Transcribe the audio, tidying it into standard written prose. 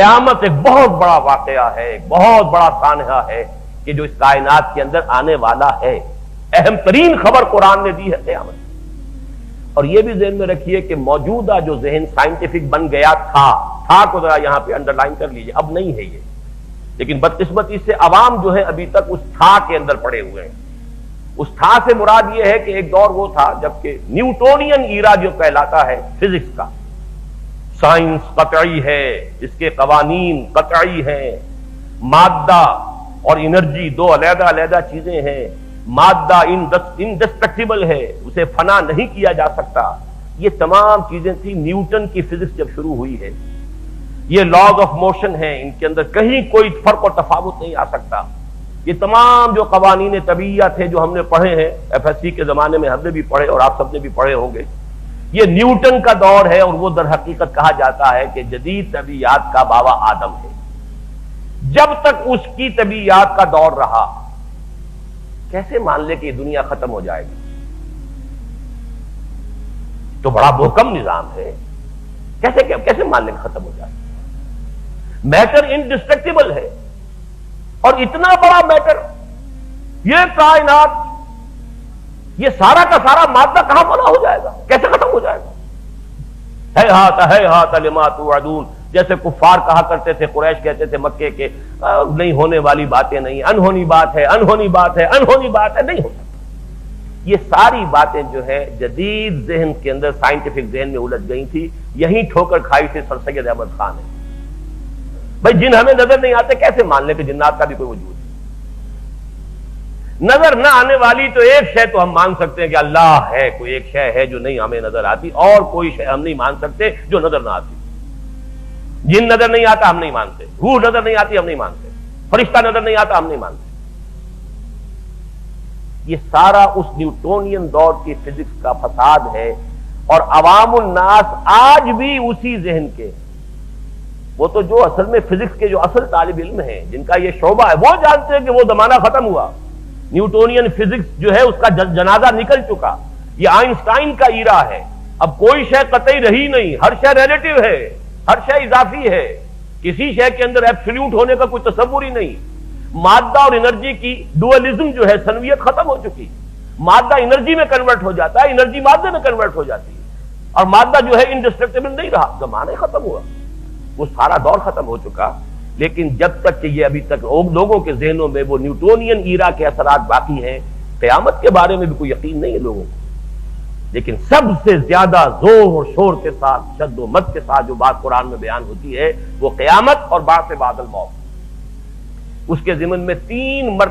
قیامت ایک بہت بڑا واقعہ ہے، ایک بہت بڑا سانحہ ہے کہ جو اس کائنات کے اندر آنے والا ہے۔ اہم ترین خبر قرآن نے دی ہے قیامت۔ اور یہ بھی ذہن میں رکھیے کہ موجودہ جو ذہن سائنٹیفک بن گیا تھا کو ذرا یہاں پہ انڈر لائن کر لیجیے، اب نہیں ہے یہ، لیکن بدقسمتی سے عوام جو ہے ابھی تک اس تھا کے اندر پڑے ہوئے ہیں۔ اس تھا سے مراد یہ ہے کہ ایک دور وہ تھا جبکہ نیوٹونین ایرا جو کہلاتا ہے فزکس کا، سائنس قطعی ہے، اس کے قوانین قطعی ہیں، مادہ اور انرجی دو علیحدہ علیحدہ چیزیں ہیں، مادہ انڈسٹرکٹیبل ہے، اسے فنا نہیں کیا جا سکتا، یہ تمام چیزیں تھی۔ نیوٹن کی فزکس جب شروع ہوئی ہے، یہ لاز آف موشن ہیں، ان کے اندر کہیں کوئی فرق اور تفاوت نہیں آ سکتا۔ یہ تمام جو قوانین طبیعیہ تھے جو ہم نے پڑھے ہیں FSC کے زمانے میں، ہم نے بھی پڑھے اور آپ سب نے بھی پڑھے ہوں گے، یہ نیوٹن کا دور ہے، اور وہ در حقیقت کہا جاتا ہے کہ جدید طبیعیات کا بابا آدم ہے۔ جب تک اس کی طبیعیات کا دور رہا، کیسے مان لے کہ یہ دنیا ختم ہو جائے گی؟ تو بڑا محکم نظام ہے، کیسے مان لے کہ ختم ہو جائے گی؟ میٹر انڈسٹرکٹیبل ہے، اور اتنا بڑا میٹر، یہ کائنات، یہ سارا کا سارا مادہ کہاں فنا ہو جائے گا؟ کیسے ختم ہو جائے گا؟ ہے ہاتھ لما توعدون، جیسے کفار کہا کرتے تھے، قریش کہتے تھے مکے کے، نہیں ہونے والی باتیں نہیں، انہونی بات ہے، انہونی بات ہے، انہونی بات ہے، نہیں ہوتا۔ یہ ساری باتیں جو ہے جدید ذہن کے اندر، سائنٹیفک ذہن میں الجھ گئی تھی، یہیں ٹھوکر کھائی تھی سر سید احمد خان نے۔ بھائی جن ہمیں نظر نہیں آتے، کیسے مان لیں کہ جنات کا بھی کوئی وجود ہے؟ نظر نہ آنے والی تو ایک شے تو ہم مان سکتے ہیں کہ اللہ ہے، کوئی ایک شے ہے جو نہیں ہمیں نظر آتی، اور کوئی شے ہم نہیں مان سکتے جو نظر نہ آتی۔ جن نظر نہیں آتا ہم نہیں مانتے، روح نظر نہیں آتی ہم نہیں مانتے، فرشتہ نظر نہیں آتا ہم نہیں مانتے۔ یہ سارا اس نیوٹونین دور کی فزکس کا فساد ہے، اور عوام الناس آج بھی اسی ذہن کے، وہ تو جو اصل میں فزکس کے جو اصل طالب علم ہیں، جن کا یہ شعبہ ہے، وہ جانتے ہیں کہ وہ زمانہ ختم ہوا، نیوٹونین فزکس جو ہے اس کا جنازہ نکل چکا، یہ آئنسٹائن کا ایرا ہے، اب کوئی شے قطعی رہی نہیں، ہر شے ریلیٹو ہے، ہر شے اضافی ہے، کسی شے کے اندر ایبسولوٹ ہونے کا کوئی تصور ہی نہیں۔ مادہ اور انرجی کی ڈوئلزم جو ہے، سنویت ختم ہو چکی، مادہ انرجی میں کنورٹ ہو جاتا ہے، انرجی مادے میں کنورٹ ہو جاتی ہے، اور مادہ جو ہے انڈسٹرکٹیبل نہیں رہا، زمانہ ختم ہوا، وہ سارا دور ختم ہو چکا۔ لیکن جب تک کہ یہ ابھی تک لوگوں کے ذہنوں میں وہ نیوٹونین ایرا کے اثرات باقی ہیں، قیامت کے بارے میں بھی کوئی یقین نہیں ہے لوگوں کو۔ لیکن سب سے زیادہ زور اور شور کے ساتھ، شد و مد کے ساتھ جو بات قرآن میں بیان ہوتی ہے، وہ قیامت اور بعث بعد الموت۔ اس کے ضمن میں 3 مرتبہ